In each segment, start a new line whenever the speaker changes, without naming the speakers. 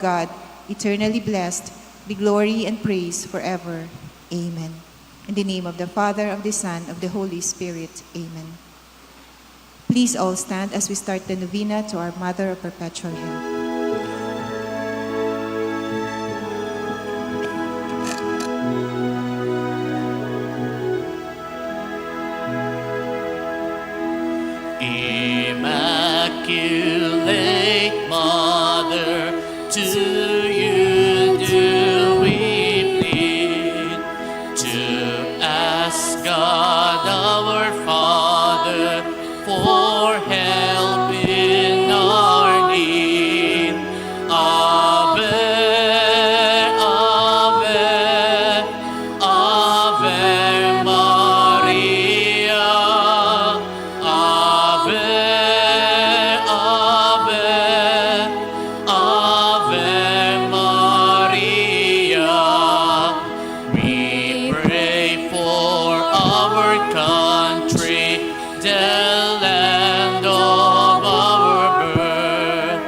God, eternally blessed, be glory and praise forever. Amen. In the name of the Father, of the Son, of the Holy Spirit. Amen. Please all stand as we start the novena to our Mother of Perpetual Help.
Immaculate Mother, to you do we plead, to ask God our Father for help in our need. Ave, Ave, Ave Maria. Ave, Ave, Ave Maria. We pray for our country, the land of our birth.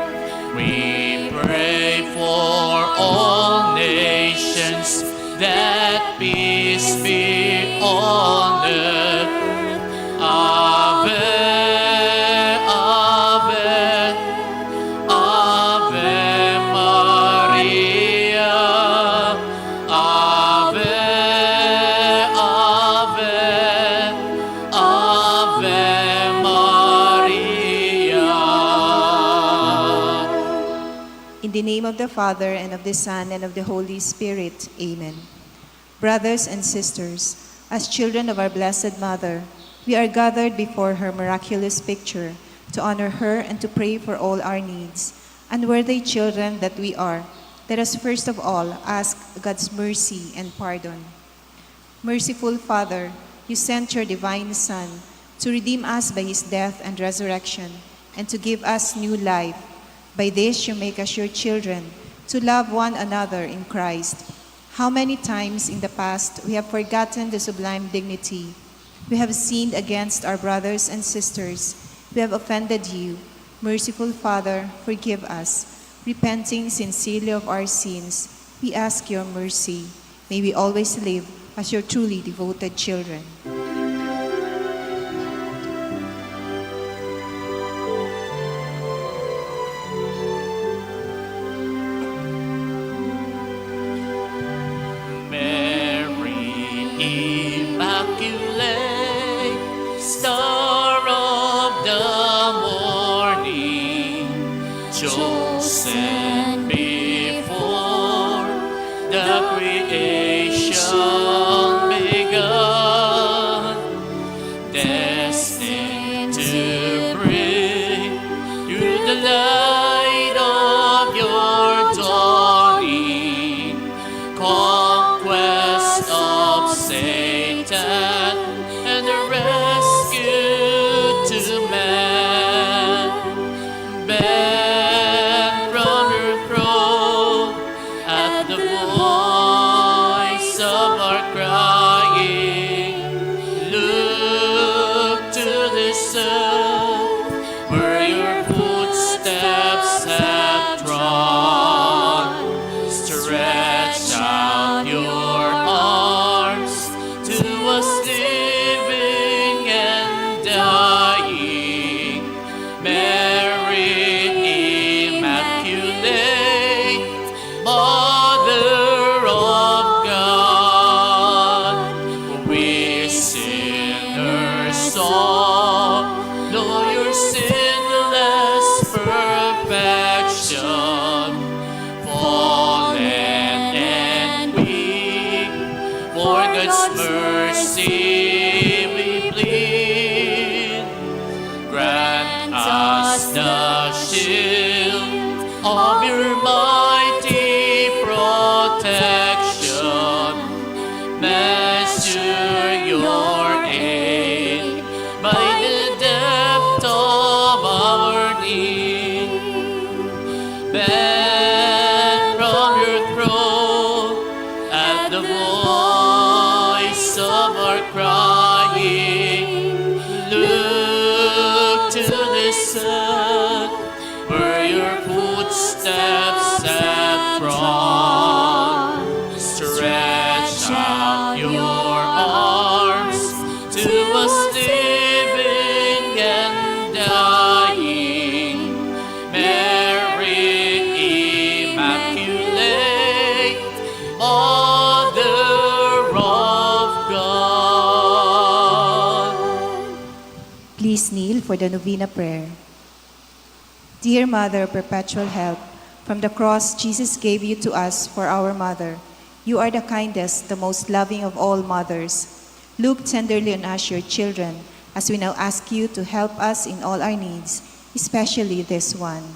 We pray for all nations, that peace be on earth. Ave, Ave, Ave Maria. Ave, Ave, Ave Maria.
In the name of the Father, and of the Son, and of the Holy Spirit. Amen. Brothers and sisters, as children of our Blessed Mother, we are gathered before her miraculous picture to honor her and to pray for all our needs. Unworthy children that we are, let us first of all ask God's mercy and pardon. Merciful Father, you sent your divine Son to redeem us by his death and resurrection, and to give us new life. By this you make us your children, to love one another in Christ. How many times in the past we have forgotten the sublime dignity. We have sinned against our brothers and sisters. We have offended you. Merciful Father, forgive us. Repenting sincerely of our sins, we ask your mercy. May we always live as your truly devoted children.
Immaculate, Star of the morning, chosen before the creation begun, destined to bring you the light of your dawning, conquest of Satan and the rescue to man. Bend from your throne at the voice of our crying. Look to the sun where your footsteps have trod. Stretch out your arms to us living and dying. Mary Immaculate, Mother of God, we sinners all know your sinless perfection. Fallen and weak, for God's mercy we plead. Grant us the shield of your mighty protection. Measure your aid by the depth of our need. Bend from your throne at the voice of our crying. Look to the sun where your footsteps
for the novena prayer. Dear Mother of Perpetual Help, from the cross Jesus gave you to us for our mother. You are the kindest, the most loving of all mothers. Look tenderly on us, your children, as we now ask you to help us in all our needs, especially this one.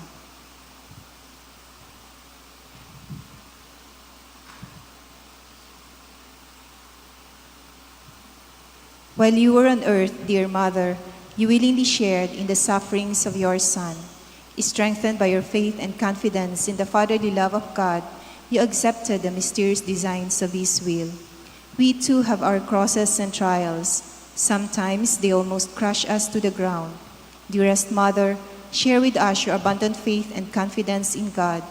While you were on earth, dear Mother, you willingly shared in the sufferings of your Son. Strengthened by your faith and confidence in the fatherly love of God, you accepted the mysterious designs of His will. We too have our crosses and trials. Sometimes they almost crush us to the ground. Dearest Mother, share with us your abundant faith and confidence in God.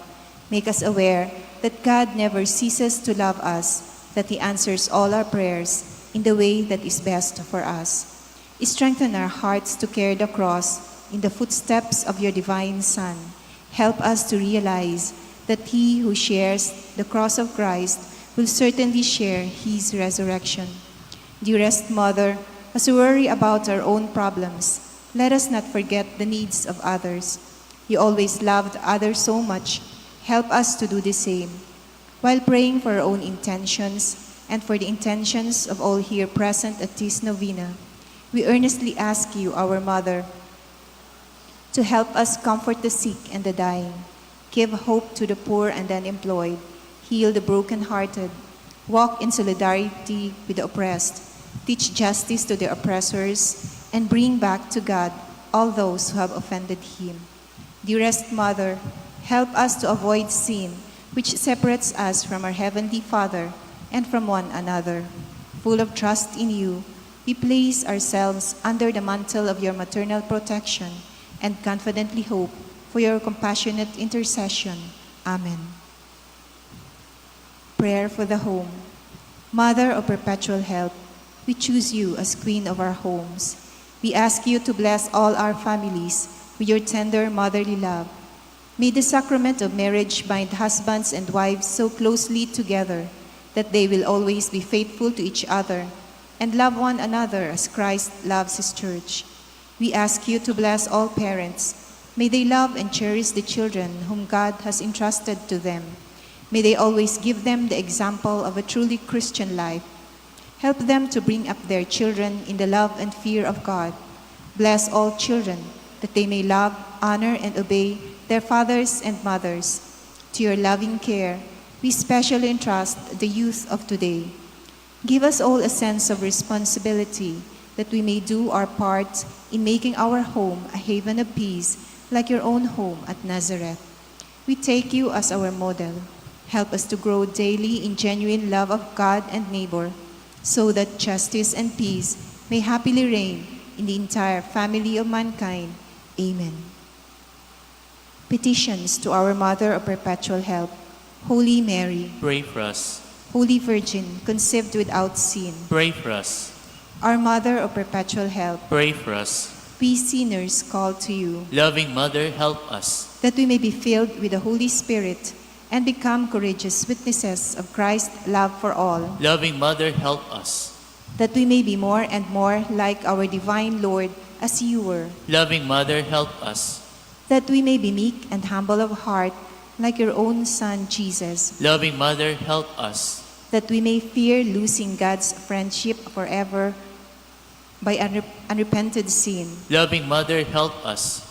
Make us aware that God never ceases to love us, that He answers all our prayers in the way that is best for us. Strengthen our hearts to carry the cross in the footsteps of your divine Son. Help us to realize that he who shares the cross of Christ will certainly share His resurrection. Dearest Mother, as we worry about our own problems, let us not forget the needs of others. You always loved others so much. Help us to do the same. While praying for our own intentions and for the intentions of all here present at this novena, we earnestly ask you, our Mother, to help us comfort the sick and the dying, give hope to the poor and unemployed, heal the brokenhearted, walk in solidarity with the oppressed, teach justice to the oppressors, and bring back to God all those who have offended Him. Dearest Mother, help us to avoid sin, which separates us from our Heavenly Father and from one another. Full of trust in you, we place ourselves under the mantle of your maternal protection and confidently hope for your compassionate intercession. Amen. Prayer for the home. Mother of Perpetual Help, we choose you as Queen of our homes. We ask you to bless all our families with your tender motherly love. May the sacrament of marriage bind husbands and wives so closely together that they will always be faithful to each other and love one another as Christ loves His church. We ask you to bless all parents. May they love and cherish the children whom God has entrusted to them. May they always give them the example of a truly Christian life. Help them to bring up their children in the love and fear of God. Bless all children, that they may love, honor, and obey their fathers and mothers. To your loving care, we specially entrust the youth of today. Give us all a sense of responsibility, that we may do our part in making our home a haven of peace, like your own home at Nazareth. We take you as our model. Help us to grow daily in genuine love of God and neighbor, so that justice and peace may happily reign in the entire family of mankind. Amen. Petitions to our Mother of Perpetual Help. Holy Mary,
Pray for us.
Holy Virgin, conceived without sin.
Pray for us.
Our Mother of Perpetual Help,
Pray for us.
we sinners call to you,
Loving Mother, help us.
that we may be filled with the Holy Spirit and become courageous witnesses of Christ's love for all,
Loving Mother, help us.
that we may be more and more like our divine Lord as you were,
Loving Mother, help us.
that we may be meek and humble of heart like your own Son Jesus,
Loving Mother, help us.
that we may fear losing God's friendship forever by unrepented sin,
Loving Mother, help us.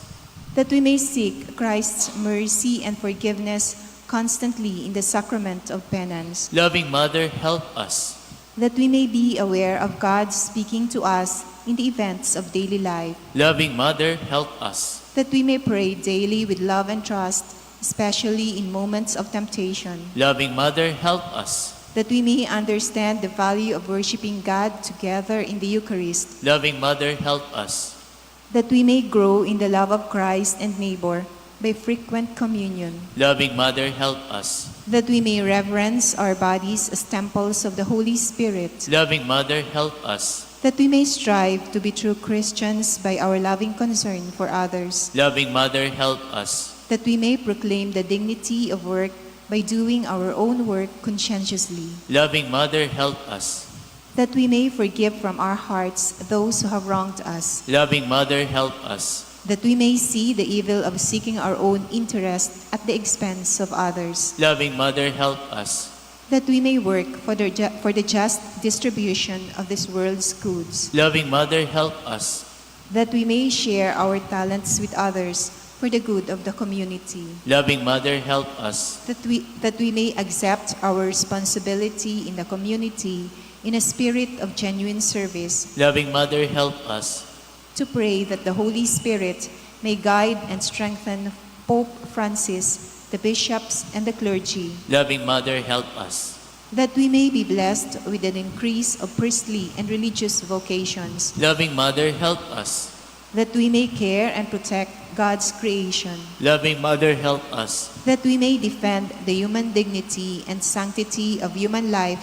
that we may seek Christ's mercy and forgiveness constantly in the sacrament of penance,
Loving Mother, help us.
that we may be aware of God speaking to us in the events of daily life,
Loving Mother, help us.
that we may pray daily with love and trust, especially in moments of temptation,
Loving Mother, help us.
that we may understand the value of worshiping God together in the Eucharist,
Loving Mother, help us.
that we may grow in the love of Christ and neighbor by frequent communion,
Loving Mother, help us.
that we may reverence our bodies as temples of the Holy Spirit,
Loving Mother, help us.
that we may strive to be true Christians by our loving concern for others,
Loving Mother, help us.
that we may proclaim the dignity of work by doing our own work conscientiously,
Loving Mother, help us.
that we may forgive from our hearts those who have wronged us,
Loving Mother, help us.
that we may see the evil of seeking our own interest at the expense of others,
Loving Mother, help us.
that we may work for the just distribution of this world's goods,
Loving Mother, help us.
that we may share our talents with others for the good of the community,
Loving Mother, help us.
that we may accept our responsibility in the community in a spirit of genuine service,
Loving Mother, help us.
to pray that the Holy Spirit may guide and strengthen Pope Francis, the bishops, and the clergy,
Loving Mother, help us.
that we may be blessed with an increase of priestly and religious vocations,
Loving Mother, help us.
that we may care and protect God's creation,
Loving Mother, help us.
that we may defend the human dignity and sanctity of human life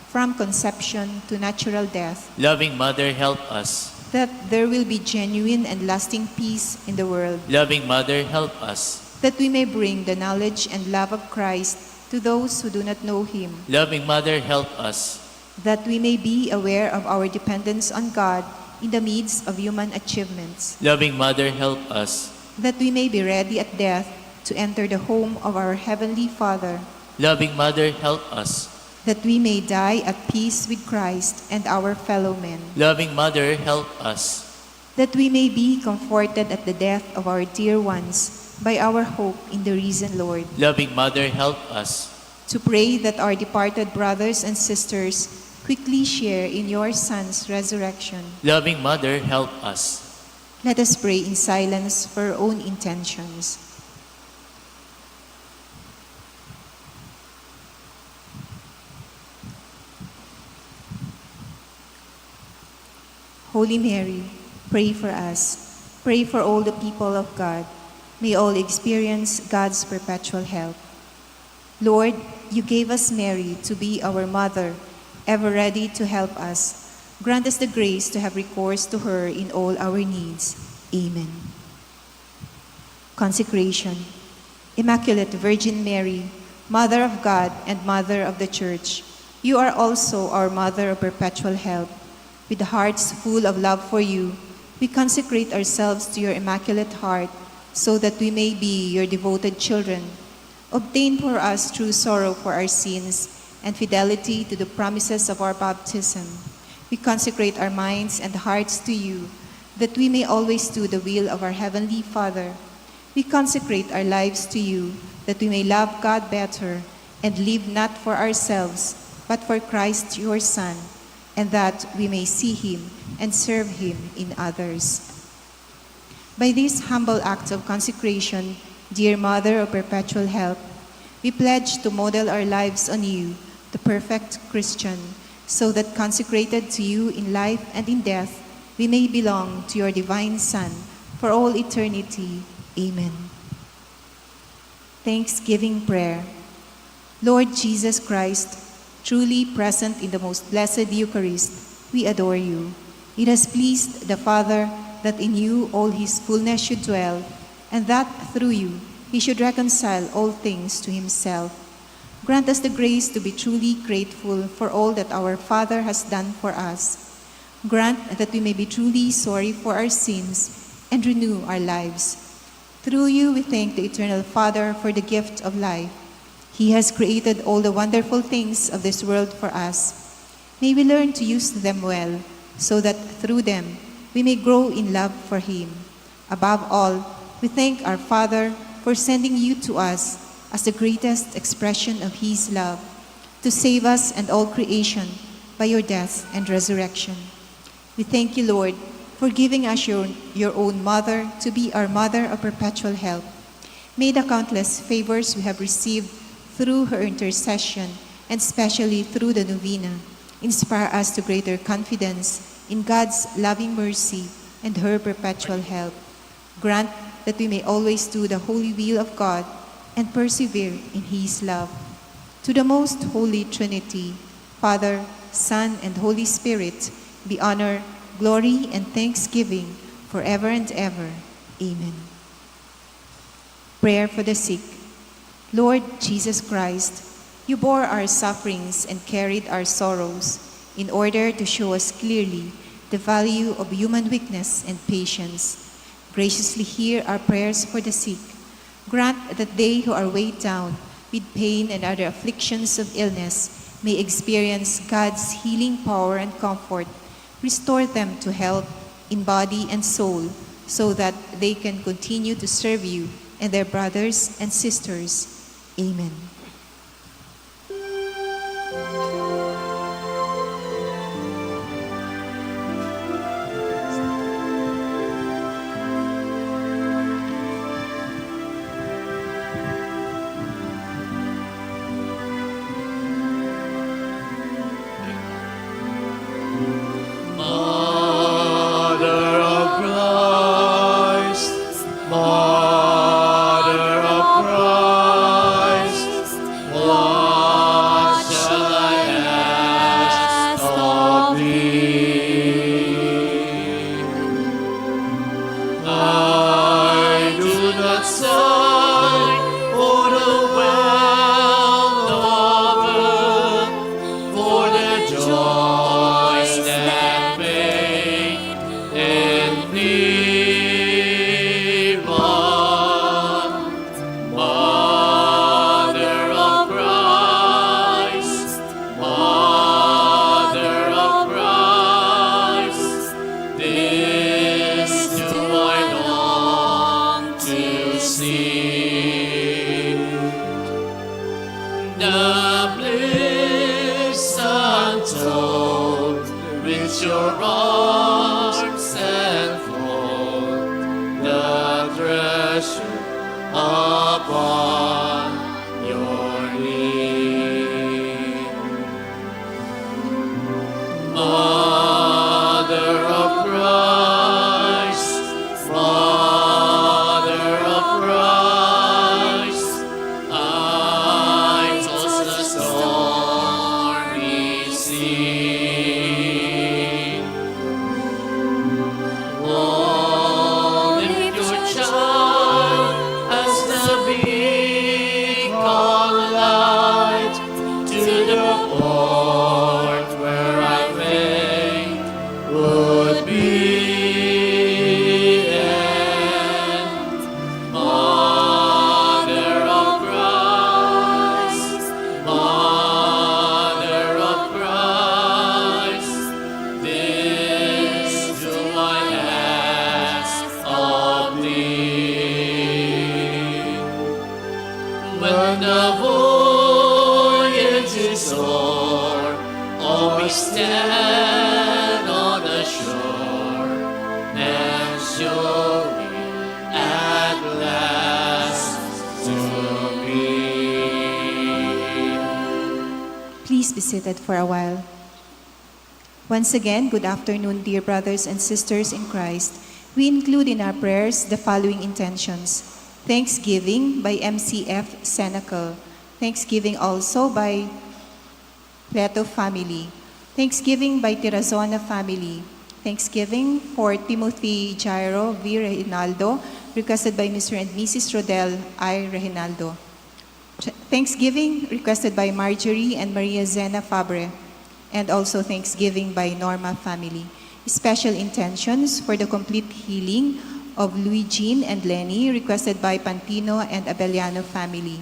from conception to natural death,
Loving Mother, help us.
that there will be genuine and lasting peace in the world,
Loving Mother, help us.
that we may bring the knowledge and love of Christ to those who do not know Him,
Loving Mother, help us.
that we may be aware of our dependence on God in the midst of human achievements,
Loving Mother, help us.
that we may be ready at death to enter the home of our Heavenly Father,
Loving Mother, help us.
that we may die at peace with Christ and our fellow men,
Loving Mother, help us.
that we may be comforted at the death of our dear ones by our hope in the risen Lord,
Loving Mother, help us.
to pray that our departed brothers and sisters quickly share in your Son's resurrection.
Loving Mother, help us.
Let us pray in silence for our own intentions. Holy Mary, pray for us. Pray for all the people of God. May all experience God's perpetual help. Lord, you gave us Mary to be our mother, ever ready to help us. Grant us the grace to have recourse to her in all our needs. Amen. Consecration. Immaculate Virgin Mary, Mother of God and Mother of the Church, you are also our Mother of perpetual help. With hearts full of love for you, we consecrate ourselves to your Immaculate Heart so that we may be your devoted children. Obtain for us true sorrow for our sins and fidelity to the promises of our baptism. We consecrate our minds and hearts to you, that we may always do the will of our Heavenly Father. We consecrate our lives to you, that we may love God better and live not for ourselves, but for Christ your Son, and that we may see Him and serve Him in others. By this humble act of consecration, dear Mother of perpetual help, we pledge to model our lives on you, the perfect Christian, so that consecrated to you in life and in death, we may belong to your divine Son for all eternity. Amen. Thanksgiving Prayer. Lord Jesus Christ, truly present in the most blessed Eucharist, we adore you. It has pleased the Father that in you all His fullness should dwell, and that through you He should reconcile all things to Himself. Grant us the grace to be truly grateful for all that our Father has done for us. Grant that we may be truly sorry for our sins and renew our lives. Through you we thank the Eternal Father for the gift of life. He has created all the wonderful things of this world for us. May we learn to use them well, so that through them we may grow in love for Him. Above all, we thank our Father for sending you to us as the greatest expression of His love, to save us and all creation by your death and resurrection. We thank you, Lord, for giving us your own Mother to be our Mother of perpetual help. May the countless favors we have received through her intercession, and especially through the novena, inspire us to greater confidence in God's loving mercy and her perpetual help. Grant that we may always do the holy will of God and persevere in His love. To the most holy Trinity, Father, Son, and Holy Spirit, be honor, glory, and thanksgiving forever and ever. Amen. Prayer for the sick. Lord Jesus Christ, you bore our sufferings and carried our sorrows. in order to show us clearly the value of human weakness and patience. Graciously hear our prayers for the sick. Grant that they who are weighed down with pain and other afflictions of illness may experience God's healing power and comfort. Restore them to health in body and soul, so that they can continue to serve you and their brothers and sisters. Amen. Please be seated for a while. Once again, good afternoon, dear brothers and sisters in Christ. We include in our prayers the following intentions. Thanksgiving by MCF Senecal. Thanksgiving also by Plato family. Thanksgiving by Tirazona family. Thanksgiving for Timothy Jairo V. Reynaldo, requested by Mr. and Mrs. Rodel I. Reynaldo. Thanksgiving requested by Marjorie and Maria Zena Fabre, and also Thanksgiving by Norma family. Special intentions for the complete healing of Luigi and Lenny, requested by Pantino and Abellano family.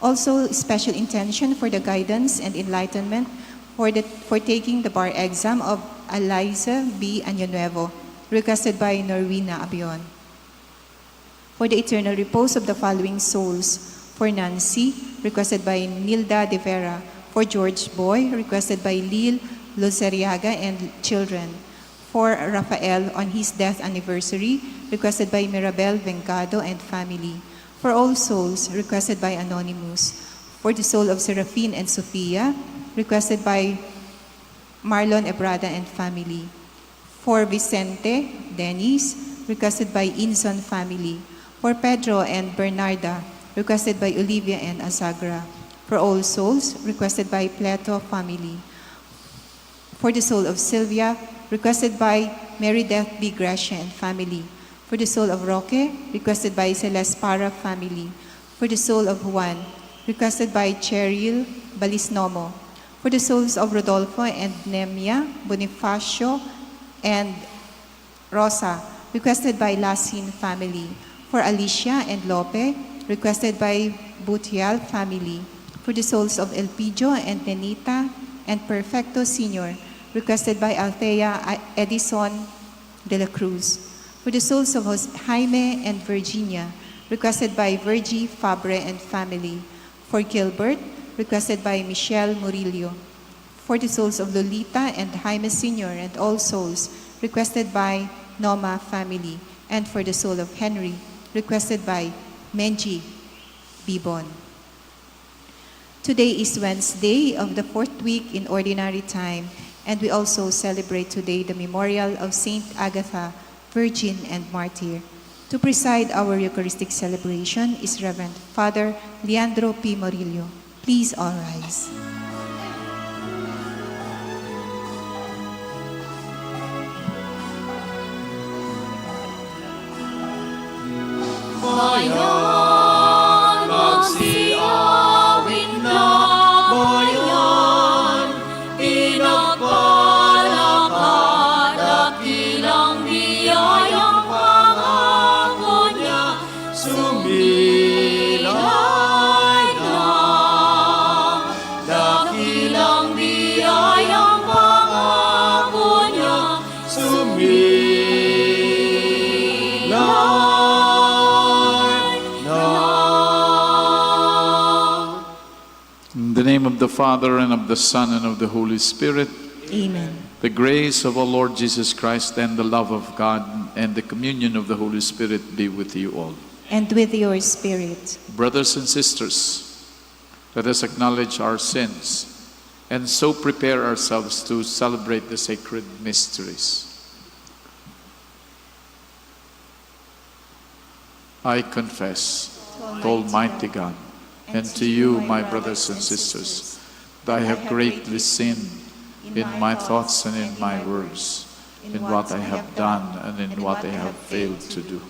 Also, special intention for the guidance and enlightenment for taking the bar exam of Eliza B. Año requested by Norwina Abion. For the eternal repose of the following souls: for Nancy, requested by Nilda de Vera; for George Boy, requested by Lil Lozariaga and children; for Raphael on his death anniversary, requested by Mirabel Vengado and family; for all souls, requested by Anonymous; for the soul of Serafine and Sophia, requested by Marlon Ebrada and family; for Vicente Dennis, requested by Inson family; for Pedro and Bernarda, requested by Olivia and Azagra; for all souls, requested by Plato family; for the soul of Sylvia, requested by Mary Death B. Gracia and family; for the soul of Roque, requested by Celeste Para family; for the soul of Juan, requested by Cheryl Balisnomo; For the souls of Rodolfo and Nemia, Bonifacio, and Rosa, requested by Lasin family. For Alicia and Lope, requested by Butial family. For the souls of Elpidio and Nenita and Perfecto Sr., requested by Althea Edison de la Cruz. For the souls of Jaime and Virginia, requested by Virgie Fabre and family. For Gilbert, requested by Michelle Murillo. For the souls of Lolita and Jaime Sr. and all souls, requested by Noma family. And for the soul of Henry, requested by Menji Bibon. Today is Wednesday of the 4th week in Ordinary Time, and we also celebrate today the memorial of Saint Agatha, Virgin and Martyr. To preside our Eucharistic celebration is Reverend Father Leandro P. Morillo. Please all rise.
Bayan, magsiawin na bayan, pinagpalakad at ilang biyayang pangako niya, sumilay na. Dakilang biyayang pangako niya, sumilay.
In the name of the Father, and of the Son, and of the Holy Spirit.
Amen.
The grace of our Lord Jesus Christ, and the love of God, and the communion of the Holy Spirit be with you all.
And with your spirit.
Brothers and sisters, let us acknowledge our sins, and so prepare ourselves to celebrate the sacred mysteries. I confess to Almighty God, and to you, my brothers and sisters, that I have greatly sinned in my thoughts and in my words, in what I have done and in what I have failed to do.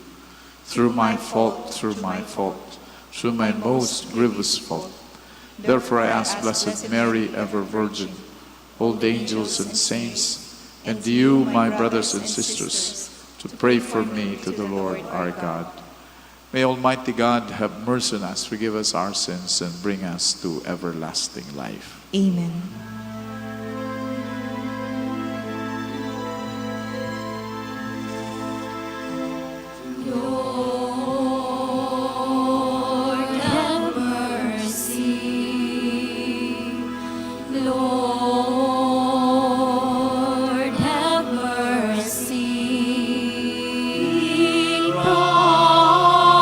Through my fault, through my most grievous fault. Therefore I ask Blessed Mary, ever Virgin, all the angels and saints, and you, my brothers and sisters, to pray for me to the Lord our God. May Almighty God have mercy on us, forgive us our sins, and bring us to everlasting life.
Amen.
Lord, have mercy. Lord, have mercy.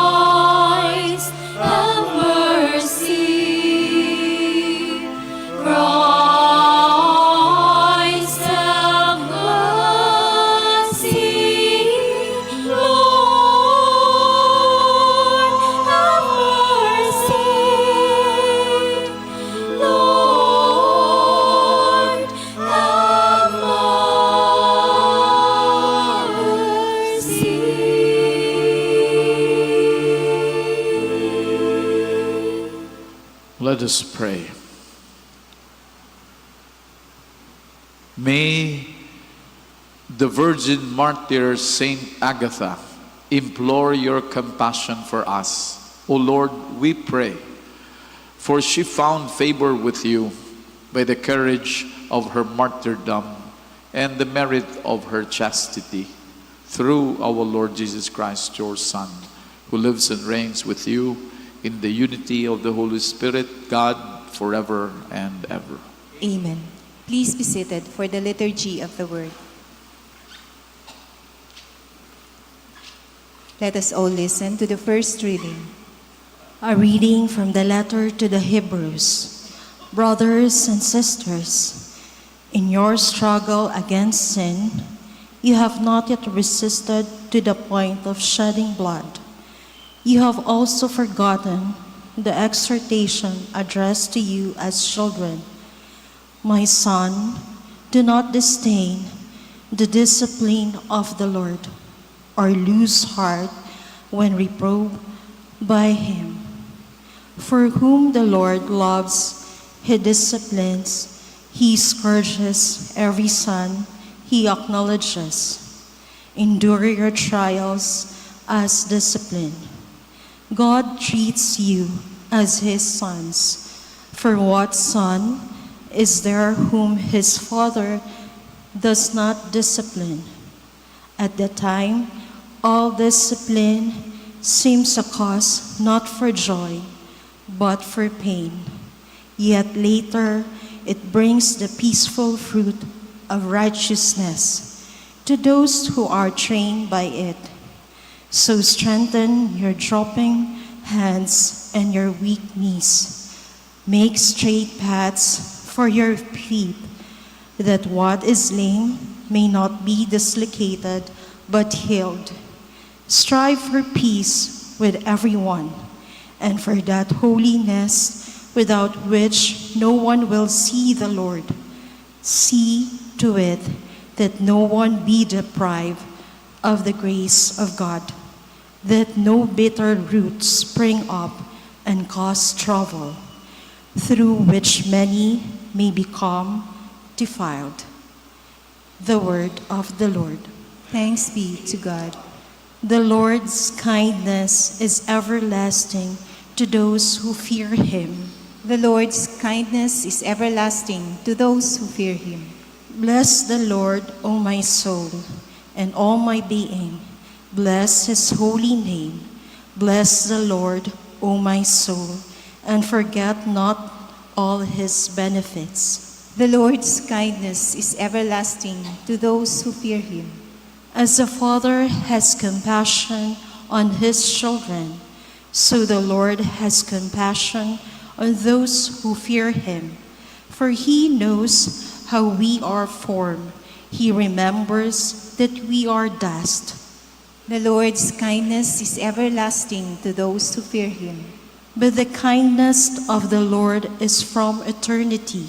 Christ, have mercy. Christ, have mercy. Lord, have mercy. Lord, have mercy.
Let us pray. May the Virgin Martyr Saint Agatha implore your compassion for us. O Lord, we pray, for she found favor with you by the courage of her martyrdom and the merit of her chastity, through our Lord Jesus Christ, your Son, who lives and reigns with you in the unity of the Holy Spirit, God, forever and ever.
Amen. Please be seated for the liturgy of the word. Let us all listen to the first reading.
A reading from the letter to the Hebrews. Brothers and sisters, in your struggle against sin, you have not yet resisted to the point of shedding blood. You have also forgotten the exhortation addressed to you as children. My son, do not disdain the discipline of the Lord, or lose heart when reproved by him. For whom the Lord loves, he disciplines, He scourges every son he acknowledges. Endure your trials as discipline. God treats you as his sons. For what son is there whom his father does not discipline? At the time, all discipline seems a cause not for joy, but for pain. Yet later, it brings the peaceful fruit of righteousness to those who are trained by it. So strengthen your dropping hands and your weak knees. Make straight paths for your feet, that what is lame may not be dislocated, but healed. Strive for peace with everyone, and for that holiness without which no one will see the Lord. See to it that no one be deprived of the grace of God, that no bitter roots spring up and cause trouble, through which many may become defiled. The word of the Lord.
Thanks be to God.
The Lord's kindness is everlasting to those who fear him.
The Lord's kindness is everlasting to those who fear him.
Bless the Lord, O my soul, and all my being. Bless his holy name. Bless the Lord, O my soul, and forget not all his benefits.
The Lord's kindness is everlasting to those who fear him.
As the Father has compassion on his children, so the Lord has compassion on those who fear him. For he knows how we are formed. He remembers that we are dust.
The Lord's kindness is everlasting to those who fear him.
But the kindness of the Lord is from eternity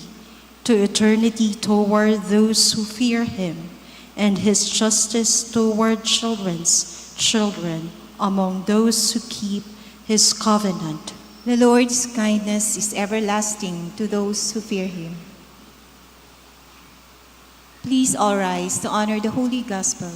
to eternity toward those who fear him, and his justice toward children's children among those who keep his covenant.
The Lord's kindness is everlasting to those who fear him. Please all rise to honor the Holy Gospel.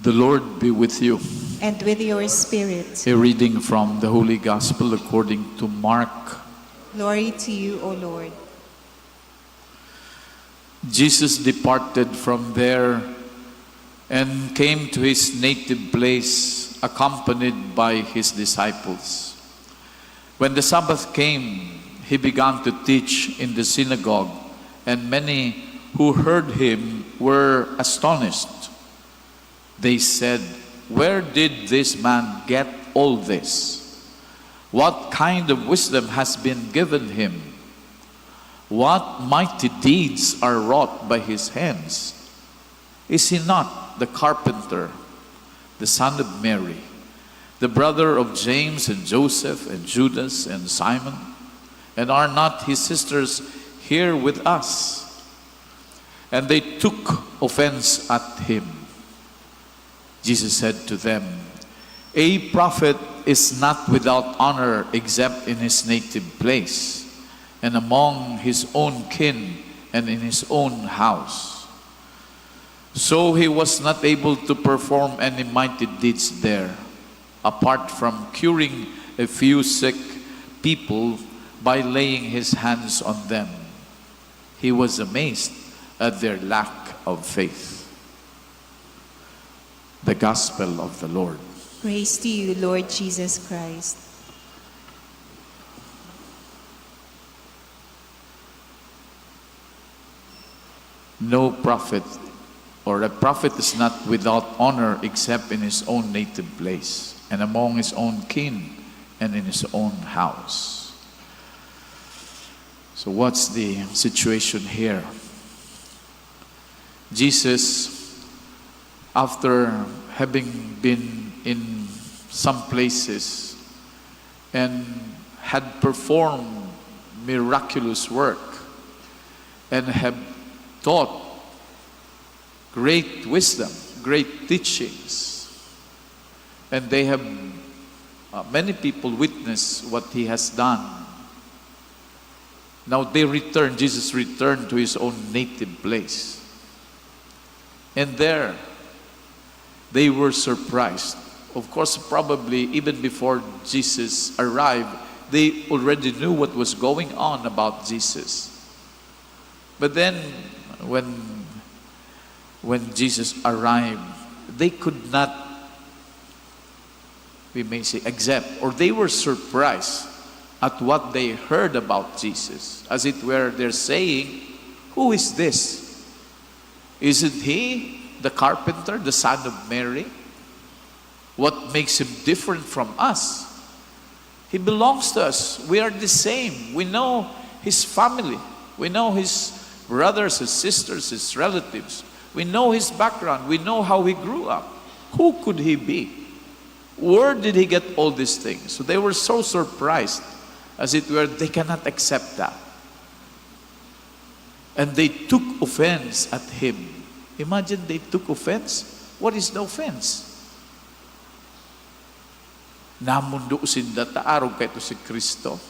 The Lord be with you.
And with your spirit.
A reading from the Holy Gospel according to Mark.
Glory to you, O Lord.
Jesus departed from there and came to his native place, accompanied by his disciples. When the Sabbath came, he began to teach in the synagogue, and many who heard him were astonished. They said, "Where did this man get all this? What kind of wisdom has been given him? What mighty deeds are wrought by his hands? Is he not the carpenter, the son of Mary, the brother of James and Joseph and Judas and Simon? And are not his sisters here with us?" And they took offense at him. Jesus said to them, "A prophet is not without honor except in his native place, and among his own kin, and in his own house." So he was not able to perform any mighty deeds there, apart from curing a few sick people by laying his hands on them. He was amazed at their lack of faith. The Gospel of the Lord.
Praise to you, Lord Jesus Christ.
No prophet or a prophet is not without honor except in his own native place and among his own kin and in his own house. So what's the situation here? Jesus, after having been in some places and had performed miraculous work and have taught great wisdom, great teachings, and they have many people witness what he has done. Now Jesus returned to his own native place. And there, they were surprised. Of course, probably even before Jesus arrived, they already knew what was going on about Jesus. But then, when Jesus arrived, they could not, we may say, accept, or they were surprised at what they heard about Jesus. As it were, they're saying, "Who is this? Isn't he the carpenter, the son of Mary? What makes him different from us? He belongs to us. We are the same. We know his family. We know his brothers, his sisters, his relatives. We know his background. We know how he grew up. Who could he be? Where did he get all these things?" So they were so surprised, as it were, they cannot accept that. And they took offense at him. Imagine they took offense. What is the offense? Namundo sinda taarog kay to si Kristo.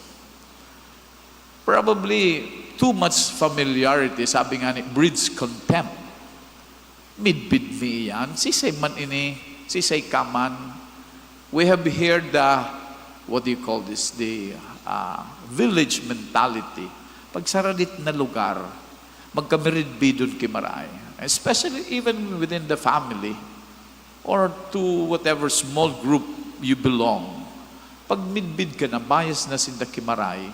Probably too much familiarity, sabi nga ni, breeds contempt. Midbid mi yan. Sisay man ini, sisay kaman. We have heard the, what do you call this, the village mentality. Pag saralit na lugar, magkamiridbidon kimaray. Especially even within the family or to whatever small group you belong. Pag midbid ka na, bias na sinda kimaray.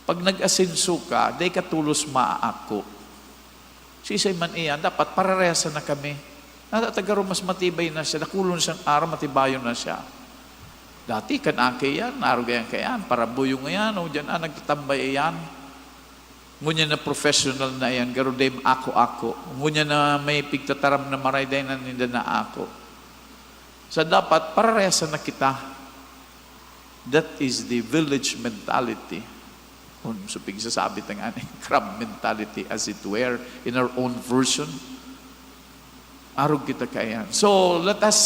Pag nag-asenso ka, day katulos maaako. Sisay man iyan, dapat pararesa na kami. Natatagaro mas matibay na siya, nakulon siyang araw, matibayon na siya. Dati kanake yan, narugayan ka yan, para buyong yan, o dyan nagtatambay yan. Ngunya na professional na yan, garo day ako-ako. Ngunya na may pigtataram na maray day na ninda na ako. So dapat, pararesa na kita. That is the village mentality. Kung supig sasabi ng aning crab mentality, as it were, in our own version. Arog kita kayan. So let us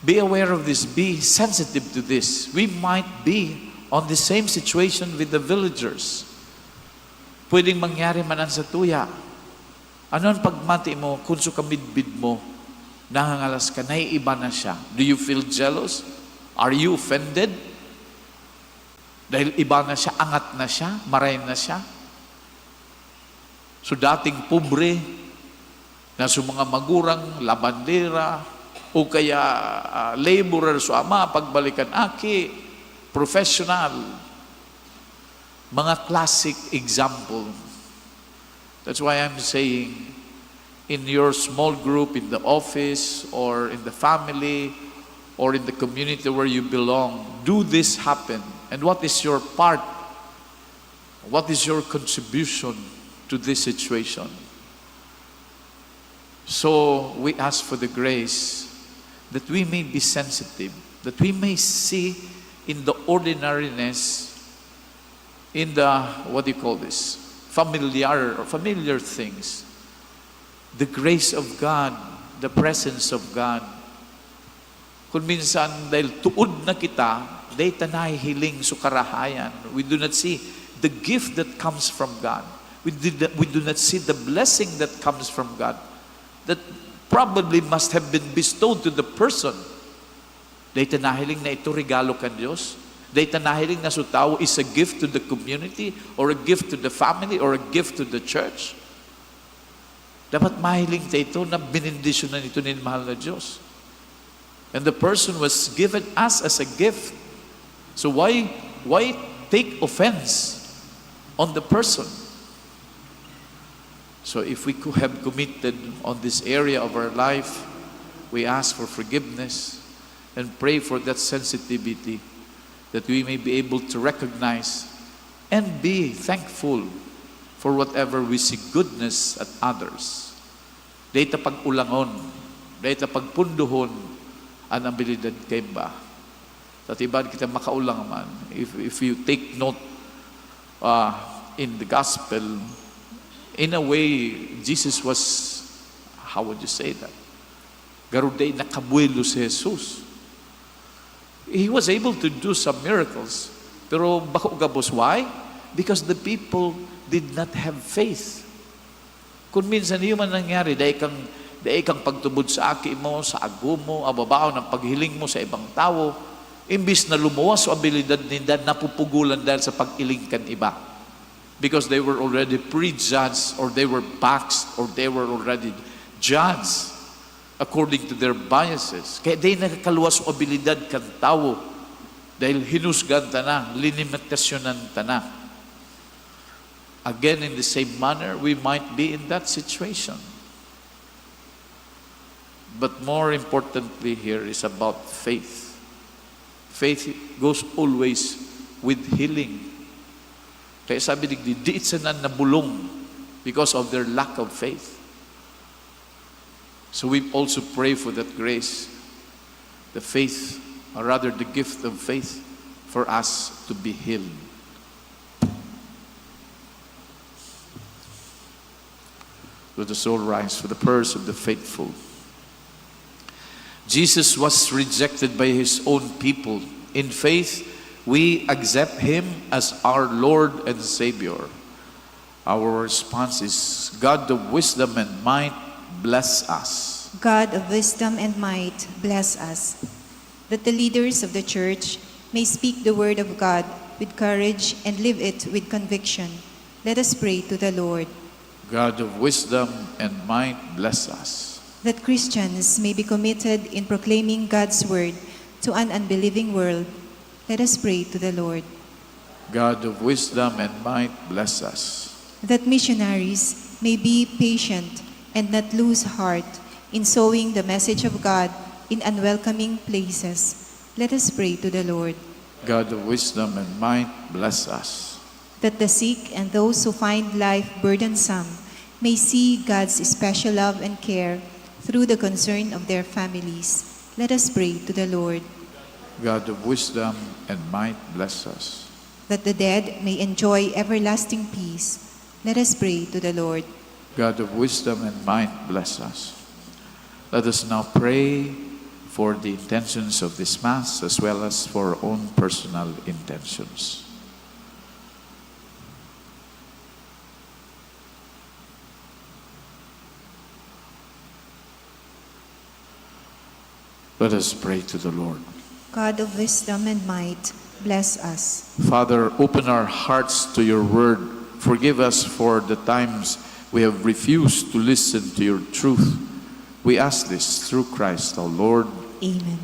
be aware of this, be sensitive to this. We might be on the same situation with the villagers. Pwedeng mangyari manan sa tuya. Ano ang pagmati mo, kung sukamidbid mo, nangangalas ka, naiiba na siya. Do you feel jealous? Are you offended? Dahil iba na siya, angat na siya, maray na siya. So dating pobre, na sa mga magurang, labandera, o kaya laborer so ama, pagbalikan aki, professional, mga classic example. That's why I'm saying, in your small group, in the office, or in the family, or in the community where you belong, do this happen. And what is your part? What is your contribution to this situation? So we ask for the grace that we may be sensitive, that we may see in the ordinariness, in the, what do you call this, familiar things, the grace of God, the presence of God. Kung minsan, dahil tuod na kita, dahil tanay hiling sukarahayan, we do not see the gift that comes from God. We do not see the blessing that comes from God, that probably must have been bestowed to the person. Dahil tanahiling na ito regalo kan Diyos. Dahil tanahiling na sutaw is a gift to the community, or a gift to the family, or a gift to the church. Dapat mahiling tayo ito na binindisyonan ito ni mahal na Diyos. And the person was given us as a gift. So why take offense on the person? So if we could have committed on this area of our life, we ask for forgiveness and pray for that sensitivity, that we may be able to recognize and be thankful for whatever we see goodness at others. Dahil pag-ulangon, dahil pagpunduhon, ang abilidad kay ba. At ibad kita makaulang man. If you take note in the gospel, in a way, Jesus was, how would you say that? Garuday nakabuelo si Jesus. He was able to do some miracles. Pero bako gabos, why? Because the people did not have faith. Kung minsan yun man nangyari, dahil kang pagtubod sa aki mo, sa ago mo, ababao ng paghiling mo sa ibang tao, imbis na lumuwas o abilidad nila, napupugulan dahil sa pag-ilingkan iba. Because they were already prejudged, or they were boxed, or they were already judged according to their biases. Kaya di nakakaluwas o abilidad kan tao dahil hinusgan ta na, limitasyonan ta na. Again, in the same manner, we might be in that situation. But more importantly here is about faith. Faith goes always with healing. Kaya sabi di itsanan na bulong because of their lack of faith. So we also pray for that grace, the faith, or rather the gift of faith, for us to be healed. Let us all rise for the prayers of the faithful. Jesus was rejected by his own people. In faith, we accept him as our Lord and Savior. Our response is, God of wisdom and might, bless us.
God of wisdom and might, bless us. That the leaders of the church may speak the word of God with courage and live it with conviction. Let us pray to the Lord.
God of wisdom and might, bless us.
That Christians may be committed in proclaiming God's word to an unbelieving world. Let us pray to the Lord.
God of wisdom and might, bless us.
That missionaries may be patient and not lose heart in sowing the message of God in unwelcoming places. Let us pray to the Lord.
God of wisdom and might, bless us.
That the sick and those who find life burdensome may see God's special love and care through the concern of their families. Let us pray to the Lord.
God of wisdom and might, bless us.
That the dead may enjoy everlasting peace. Let us pray to the Lord.
God of wisdom and might, bless us. Let us now pray for the intentions of this Mass as well as for our own personal intentions. Let us pray to the Lord.
God of wisdom and might, bless us.
Father, open our hearts to your word. Forgive us for the times we have refused to listen to your truth. We ask this through Christ our Lord.
Amen.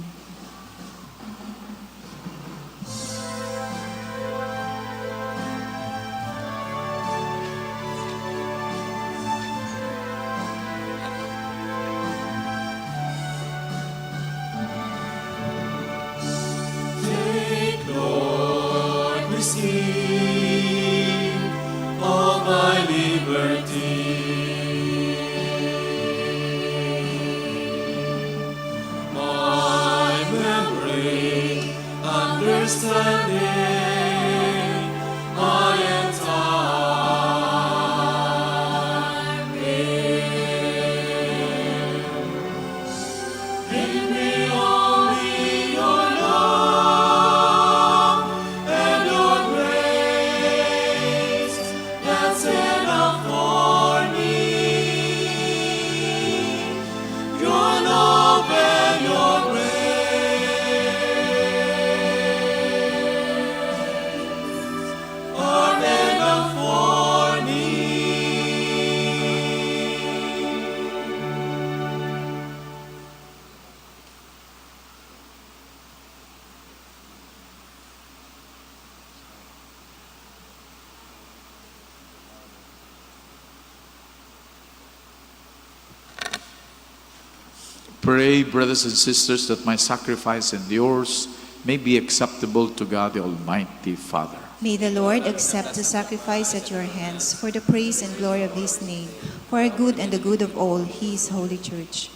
Pray, brothers and sisters, that my sacrifice and yours may be acceptable to God the Almighty Father.
May the Lord accept the sacrifice at your hands for the praise and glory of his name, for our good and the good of all his holy church.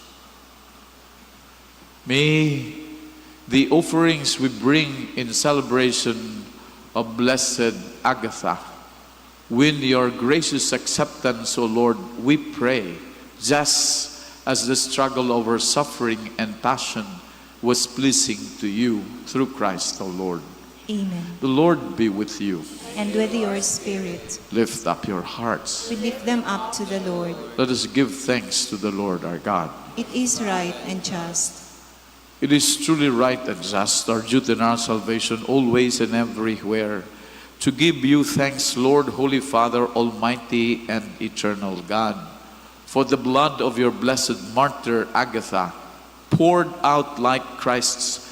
May the offerings we bring in celebration of Blessed Agatha win your gracious acceptance, O Lord, we pray, just as the struggle of her suffering and passion was pleasing to you through Christ, O Lord.
Amen.
The Lord be with you.
And with your spirit,
Lift up your hearts.
we lift them up to the Lord.
Let us give thanks to the Lord our God.
It is right and just.
It is truly right and just, our duty and our salvation, always and everywhere, to give you thanks, Lord, Holy Father, Almighty and Eternal God, for the blood of your blessed martyr Agatha, poured out like Christ's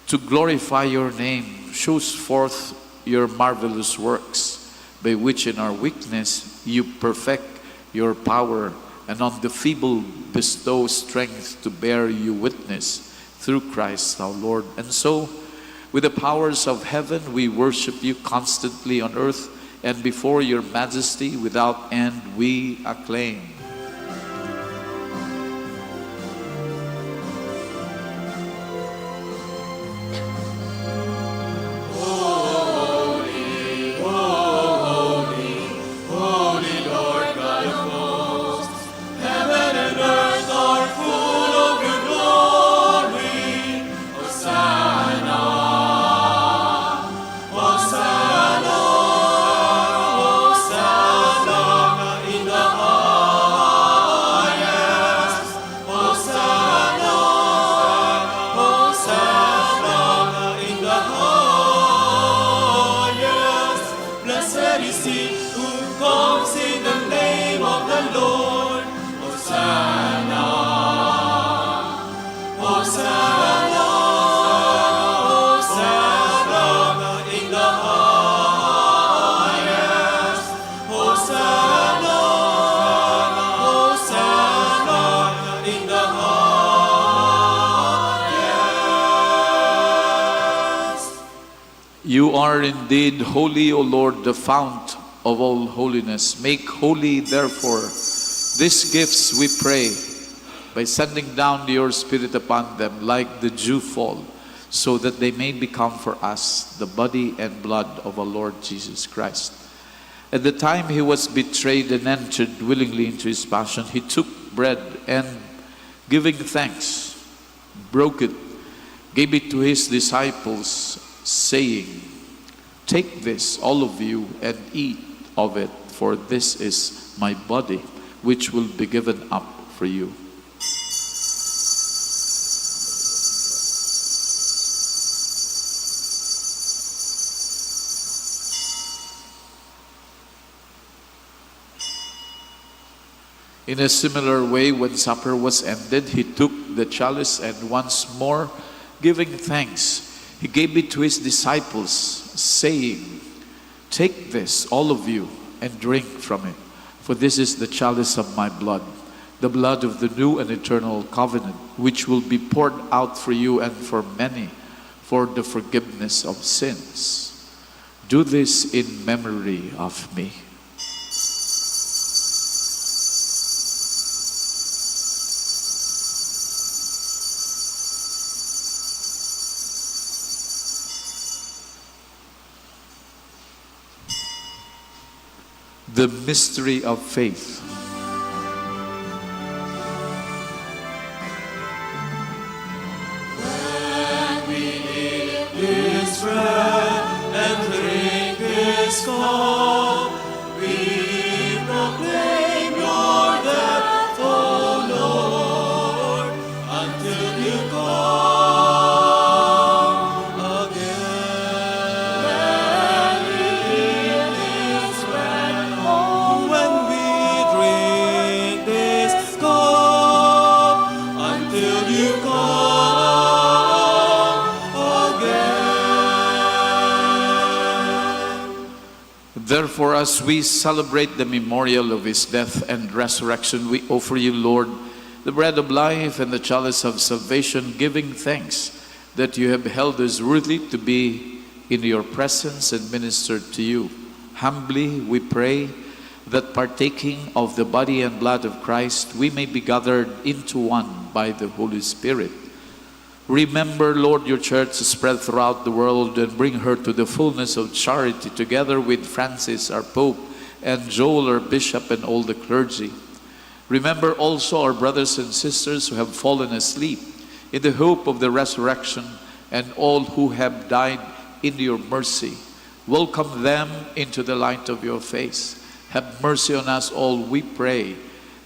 to glorify your name, shows forth your marvelous works, by which in our weakness you perfect your power, and on the feeble bestow strength to bear you witness, through Christ our Lord. And so, with the powers of heaven, we worship you constantly on earth, and before your majesty without end we acclaim. You are indeed holy, O Lord, the fount of all holiness. Make holy, therefore, these gifts, we pray, by sending down your Spirit upon them like the dewfall, so that they may become for us the body and blood of our Lord Jesus Christ. At the time he was betrayed and entered willingly into his passion, he took bread and, giving thanks, broke it, gave it to his disciples, saying, "Take this, all of you, and eat of it, for this is my body, which will be given up for you." In a similar way, when supper was ended, he took the chalice and once more, giving thanks, he gave it to his disciples, saying, "Take this, all of you, and drink from it, for this is the chalice of my blood, the blood of the new and eternal covenant, which will be poured out for you and for many for the forgiveness of sins. Do this in memory of me." The mystery of faith.
When we eat this bread and drink this cup, we proclaim your death, O Lord, until you come again. When we eat this bread, when we drink this cup, until you come again.
Therefore, as we celebrate the memorial of his death and resurrection, we offer you, Lord, the bread of life and the chalice of salvation, giving thanks that you have held us worthy to be in your presence and minister to you. Humbly we pray that partaking of the body and blood of Christ, we may be gathered into one by the Holy Spirit. Remember, Lord, your church spread throughout the world and bring her to the fullness of charity, together with Francis, our Pope, and Joel, our Bishop, and all the clergy. Remember also our brothers and sisters who have fallen asleep in the hope of the resurrection, and all who have died in your mercy. Welcome them into the light of your face. Have mercy on us all, we pray,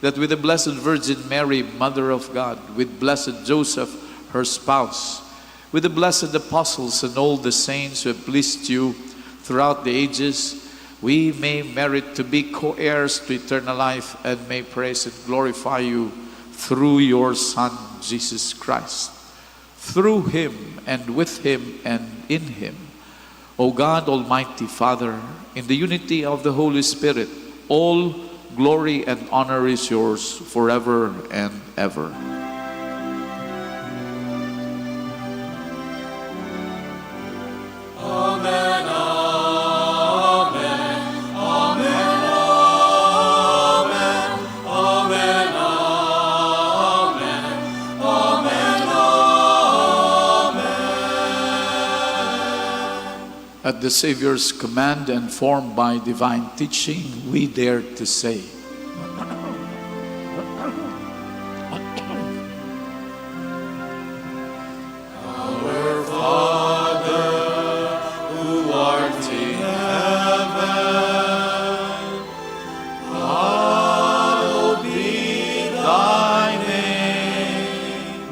that with the Blessed Virgin Mary, Mother of God, with Blessed Joseph, her spouse, with the blessed apostles and all the saints who have pleased you throughout the ages, we may merit to be co-heirs to eternal life and may praise and glorify you through your Son, Jesus Christ. Through him and with him and in him, O God, Almighty Father, in the unity of the Holy Spirit, all glory and honor is yours forever and ever.
Amen, amen, amen, amen, amen, amen, amen.
At the Savior's command and formed by divine teaching, we dare to say,
Our Father, who art in heaven, hallowed be thy name.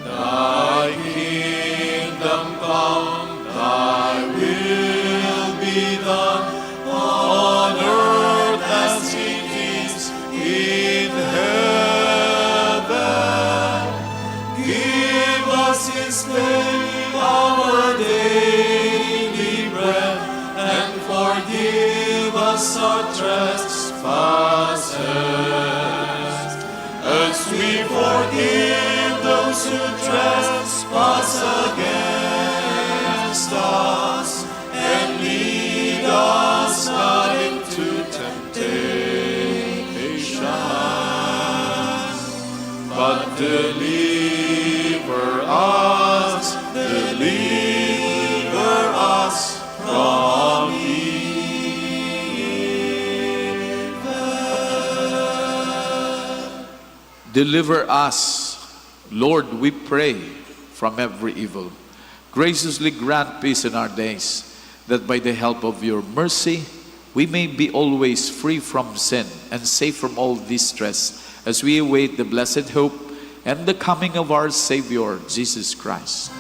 Thy kingdom come, thy will be done, on earth as it is in heaven. Give us this day our daily bread, and forgive us our trespasses, as we forgive those who trespass against us. And lead us not into temptation, but deliver us from evil.
deliver us, Lord, we pray, from every evil. Graciously grant peace in our days, that by the help of your mercy, we may be always free from sin and safe from all distress, as we await the blessed hope and the coming of our Savior, Jesus Christ.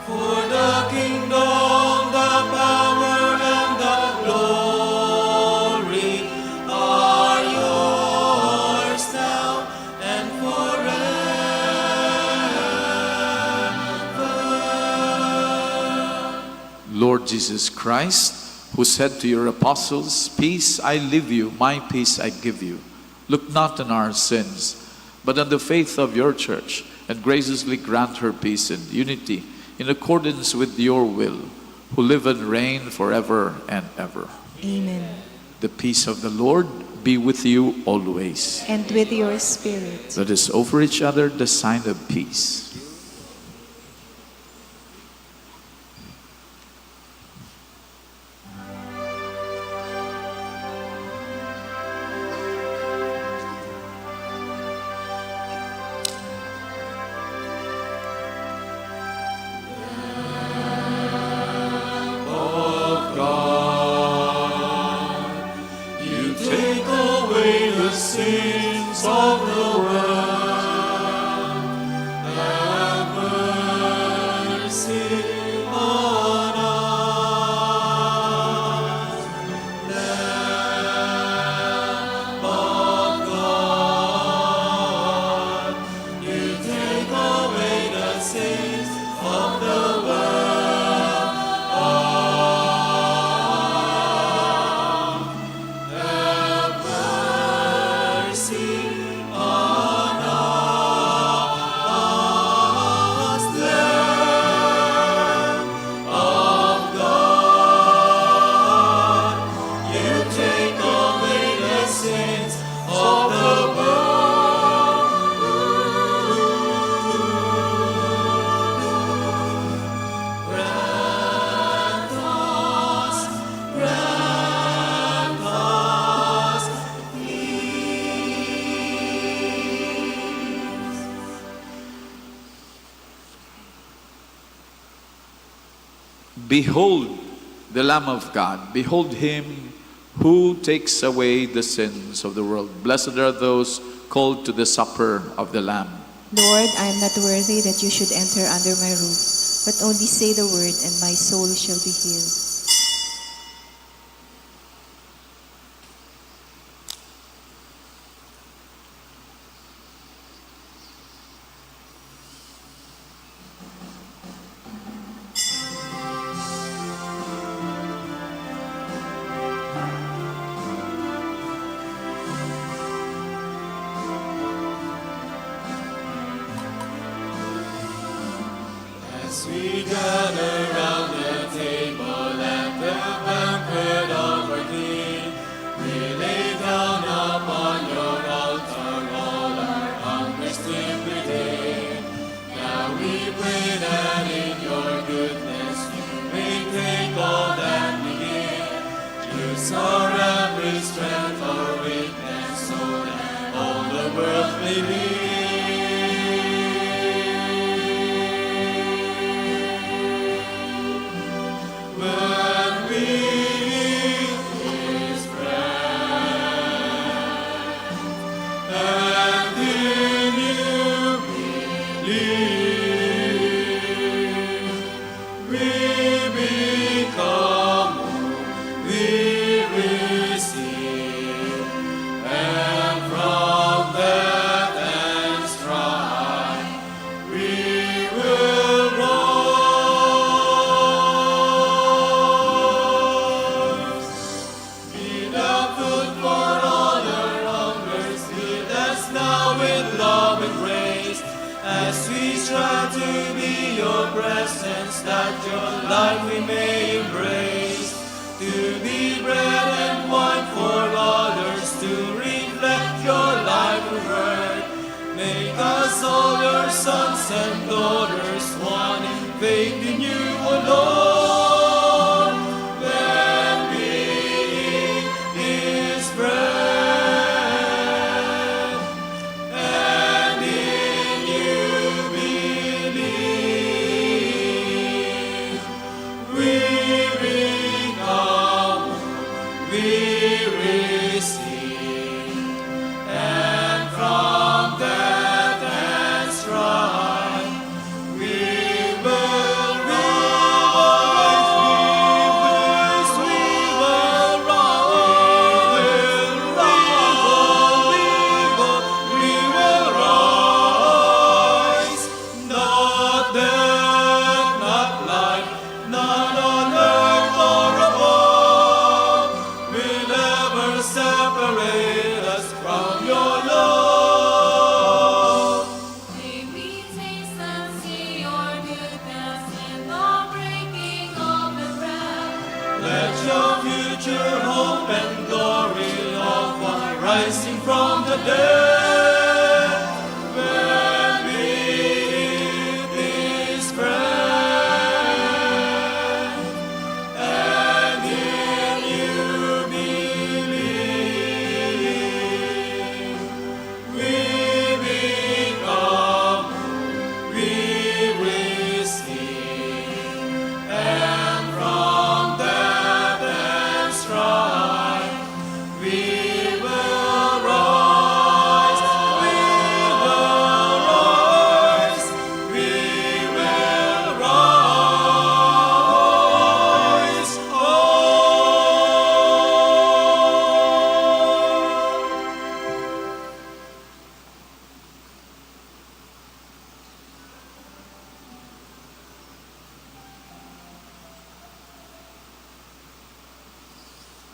For the kingdom, the power, and the glory are yours now and forever.
Lord Jesus Christ, who said to your apostles, "Peace I leave you, my peace I give you," look not on our sins, but on the faith of your church, and graciously grant her peace and unity in accordance with your will, who live and reign forever and ever.
Amen.
The peace of the Lord be with you always.
And with your spirit.
Let us offer each other the sign of peace.
Of God, you take away the sins of the world. Have mercy on us. Lamb of God, you take away the sins of the world. Have mercy
Behold the Lamb of God. Behold him who takes away the sins of the world. Blessed are those called to the supper of the Lamb.
Lord, I am not worthy that you should enter under my roof, but only say the word, and my soul shall be healed.
As we gather round the table at the banquet of our King, we lay down upon your altar all our hungers to redeem. Now we pray that in your goodness you may take all that we give. Use our every strength or weakness so that all the world may be. That your life we may embrace, to be bread and wine for others, to reflect your life and word. Make us all your sons and daughters, one in faith in you, O Lord. When we eat His bread, and in you believe, we become, we receive, and from death and strife we will rise, we will rise, not death, not life, none on earth or above will ever separate us from your love.
May we taste and see your goodness in the breaking of the bread.
Let your future hope and glory of one rising from the dead. When we eat this bread, and in you believe, we become, we receive, and from death and strife we will rise, we will rise, we will rise.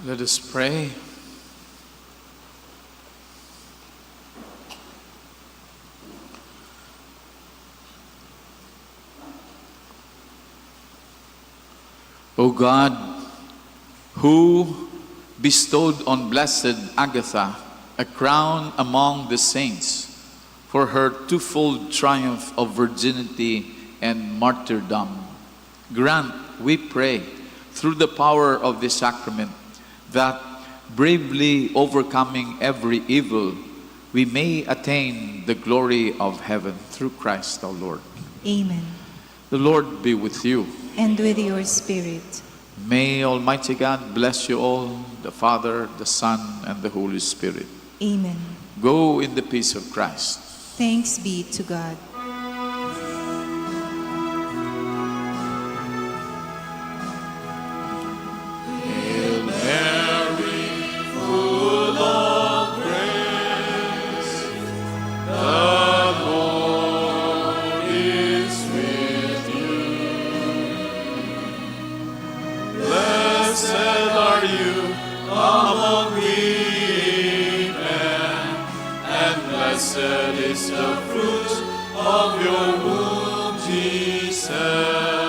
Let us pray. O God, who bestowed on Blessed Agatha a crown among the saints for her twofold triumph of virginity and martyrdom, grant, we pray, through the power of this sacrament, that bravely overcoming every evil, we may attain the glory of heaven through Christ our Lord.
Amen.
The Lord be with you.
And with your spirit.
May Almighty God bless you all, the Father, the Son, and the Holy Spirit.
Amen.
Go in the peace of Christ.
Thanks be to God.
Blessed is the fruit of your womb, Jesus.